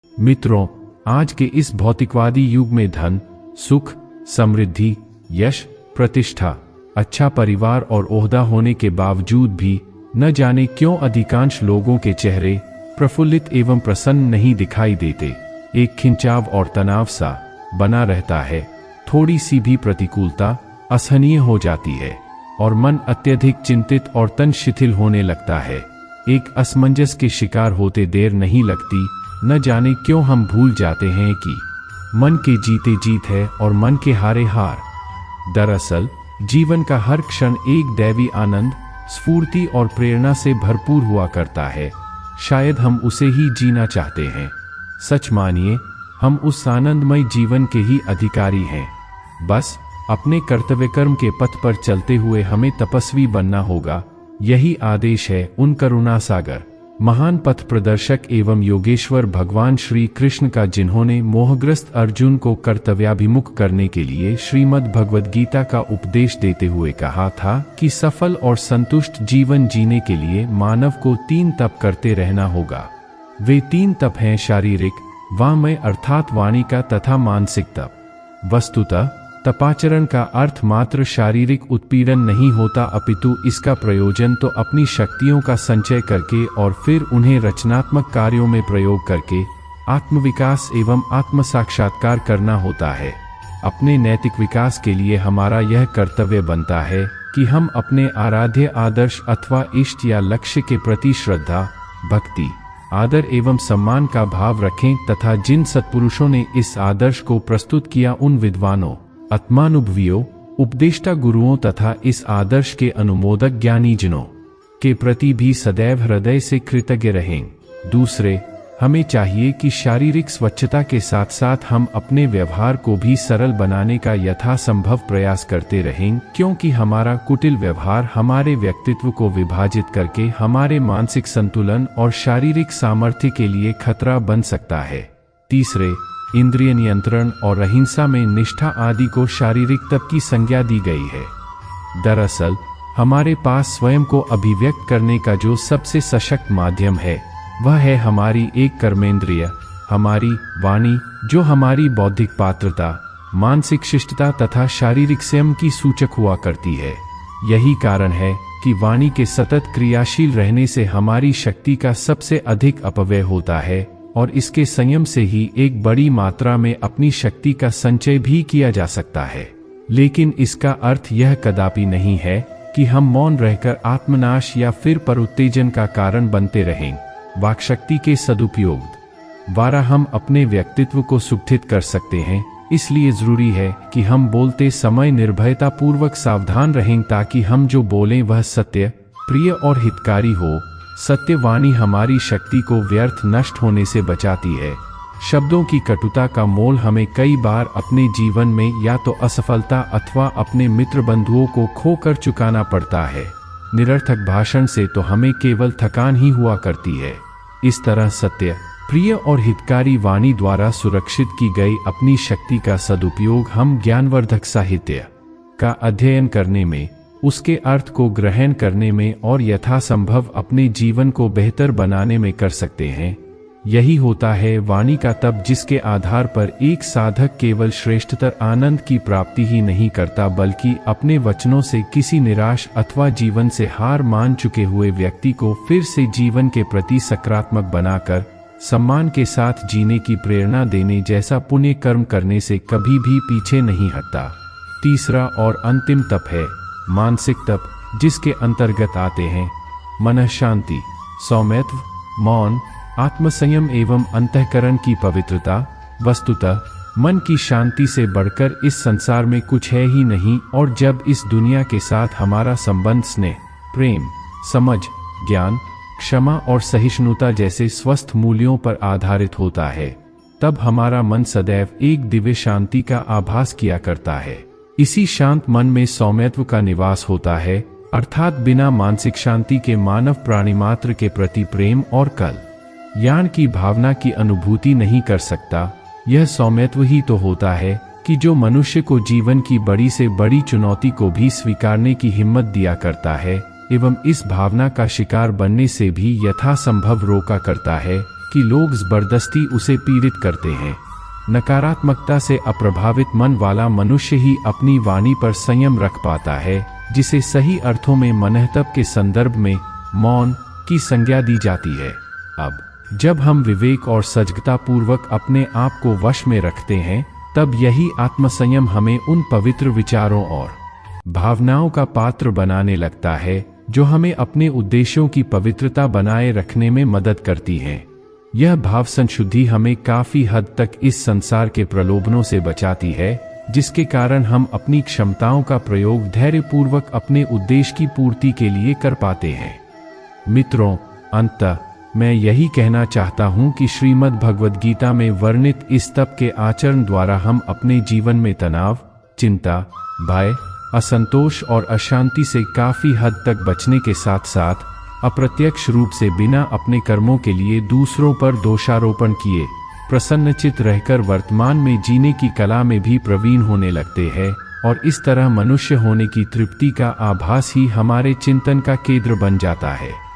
मित्रों, आज के इस भौतिकवादी युग में धन, सुख, समृद्धि, यश, प्रतिष्ठा, अच्छा परिवार और ओहदा होने के बावजूद भी न जाने क्यों अधिकांश लोगों के चेहरे प्रफुल्लित एवं प्रसन्न नहीं दिखाई देते। एक खिंचाव और तनाव सा बना रहता है। थोड़ी सी भी प्रतिकूलता असहनीय हो जाती है और मन अत्यधिक चिंतित और तन शिथिल होने लगता है। एक असमंजस के शिकार होते देर नहीं लगती। न जाने क्यों हम भूल जाते हैं कि मन के जीते जीत है और मन के हारे हार। दरअसल जीवन का हर क्षण एक दैवी आनंद, स्फूर्ति और प्रेरणा से भरपूर हुआ करता है। शायद हम उसे ही जीना चाहते हैं। सच मानिए, हम उस आनंदमय जीवन के ही अधिकारी हैं। बस अपने कर्तव्य कर्म के पथ पर चलते हुए हमें तपस्वी बनना होगा। यही आदेश है उन करुणा सागर, महान पथ प्रदर्शक एवं योगेश्वर भगवान श्री कृष्ण का, जिन्होंने मोहग्रस्त अर्जुन को कर्तव्याभिमुख करने के लिए श्रीमद् भगवद गीता का उपदेश देते हुए कहा था कि सफल और संतुष्ट जीवन जीने के लिए मानव को 3 तप करते रहना होगा। वे 3 तप हैं शारीरिक, वाङ्मय अर्थात वाणी का, तथा मानसिक तप। वस्तुतः तपाचरण का अर्थ मात्र शारीरिक उत्पीड़न नहीं होता, अपितु इसका प्रयोजन तो अपनी शक्तियों का संचय करके और फिर उन्हें रचनात्मक कार्यों में प्रयोग करके आत्मविकास एवं आत्म साक्षात्कार करना होता है। अपने नैतिक विकास के लिए हमारा यह कर्तव्य बनता है कि हम अपने आराध्य आदर्श अथवा इष्ट या लक्ष्य के प्रति श्रद्धा, भक्ति, आदर एवं सम्मान का भाव रखें तथा जिन सत्पुरुषों ने इस आदर्श को प्रस्तुत किया उन विद्वानों, आत्मानुभवियों, उपदेष्टा गुरुओं तथा इस आदर्श के अनुमोदक ज्ञानीजनों के प्रति भी सदैव हृदय से कृतज्ञ रहें। दूसरे, हमें चाहिए कि शारीरिक स्वच्छता के साथ साथ हम अपने व्यवहार को भी सरल बनाने का यथासंभव प्रयास करते रहें, क्योंकि हमारा कुटिल व्यवहार हमारे व्यक्तित्व को विभाजित करके हमारे मानसिक संतुलन और शारीरिक सामर्थ्य के लिए खतरा बन सकता है। तीसरे, इंद्रिय नियंत्रण और अहिंसा में निष्ठा आदि को शारीरिक तप की संज्ञा दी गई है। दरअसल हमारे पास स्वयं को अभिव्यक्त करने का जो सबसे सशक्त माध्यम है वह है हमारी एक कर्मेंद्रिय, हमारी वाणी, जो हमारी बौद्धिक पात्रता, मानसिक शिष्टता तथा शारीरिक संयम की सूचक हुआ करती है। यही कारण है कि वाणी के सतत क्रियाशील रहने से हमारी शक्ति का सबसे अधिक अपव्यय होता है और इसके संयम से ही एक बड़ी मात्रा में अपनी शक्ति का संचय भी किया जा सकता है। लेकिन इसका अर्थ यह कदापि नहीं है कि हम मौन रहकर आत्मनाश या फिर परोत्तेजन का कारण बनते रहें। वाक्शक्ति के सदुपयोग द्वारा हम अपने व्यक्तित्व को सुगठित कर सकते हैं। इसलिए जरूरी है कि हम बोलते समय निर्भयता पूर्वक सावधान रहें ताकि हम जो बोलें वह सत्य, प्रिय और हितकारी हो। सत्यवाणी हमारी शक्ति को व्यर्थ नष्ट होने से बचाती है। शब्दों की कटुता का मोल हमें कई बार अपने जीवन में या तो असफलता अथवा अपने मित्र बंधुओं को खोकर चुकाना पड़ता है। निरर्थक भाषण से तो हमें केवल थकान ही हुआ करती है। इस तरह सत्य, प्रिय और हितकारी वाणी द्वारा सुरक्षित की गई अपनी शक्ति का सदुपयोग हम ज्ञानवर्धक साहित्य का अध्ययन करने में, उसके अर्थ को ग्रहण करने में और यथासंभव अपने जीवन को बेहतर बनाने में कर सकते हैं। यही होता है वाणी का तप, जिसके आधार पर एक साधक केवल श्रेष्ठतर आनंद की प्राप्ति ही नहीं करता बल्कि अपने वचनों से किसी निराश अथवा जीवन से हार मान चुके हुए व्यक्ति को फिर से जीवन के प्रति सकारात्मक बनाकर सम्मान के साथ जीने की प्रेरणा देने जैसा पुण्य कर्म करने से कभी भी पीछे नहीं हटता। तीसरा और अंतिम तप है मानसिक तप, जिसके अंतर्गत आते हैं मन शांति, सौम्यत्व, मौन, आत्मसंयम एवं अंतःकरण की पवित्रता। वस्तुतः मन की शांति से बढ़कर इस संसार में कुछ है ही नहीं, और जब इस दुनिया के साथ हमारा संबंध स्नेह, प्रेम, समझ, ज्ञान, क्षमा और सहिष्णुता जैसे स्वस्थ मूल्यों पर आधारित होता है, तब हमारा मन सदैव एक दिव्य शांति का आभास किया करता है। इसी शांत मन में सौम्यत्व का निवास होता है, अर्थात बिना मानसिक शांति के मानव प्राणी मात्र के प्रति प्रेम और कल्याण की भावना की अनुभूति नहीं कर सकता। यह सौम्यत्व ही तो होता है कि जो मनुष्य को जीवन की बड़ी से बड़ी चुनौती को भी स्वीकारने की हिम्मत दिया करता है एवं इस भावना का शिकार बनने से भी यथासंभव रोका करता है। कि लोग जबरदस्ती उसे पीड़ित करते हैं। नकारात्मकता से अप्रभावित मन वाला मनुष्य ही अपनी वाणी पर संयम रख पाता है, जिसे सही अर्थों में मनहतब के संदर्भ में मौन की संज्ञा दी जाती है। अब जब हम विवेक और सजगता पूर्वक अपने आप को वश में रखते हैं, तब यही आत्मसंयम हमें उन पवित्र विचारों और भावनाओं का पात्र बनाने लगता है जो हमें अपने उद्देश्यों की पवित्रता बनाए रखने में मदद करती है। यह भाव संशुद्धि हमें काफी हद तक इस संसार के प्रलोभनों से बचाती है, जिसके कारण हम अपनी क्षमताओं का प्रयोग धैर्यपूर्वक अपने उद्देश्य की पूर्ति के लिए कर पाते हैं। मित्रों, अंततः मैं यही कहना चाहता हूं कि श्रीमद् भगवद गीता में वर्णित इस तप के आचरण द्वारा हम अपने जीवन में तनाव, चिंता, भय, असंतोष और अशांति से काफी हद तक बचने के साथ साथ अप्रत्यक्ष रूप से बिना अपने कर्मों के लिए दूसरों पर दोषारोपण किए प्रसन्नचित्त रहकर वर्तमान में जीने की कला में भी प्रवीण होने लगते हैं, और इस तरह मनुष्य होने की तृप्ति का आभास ही हमारे चिंतन का केंद्र बन जाता है।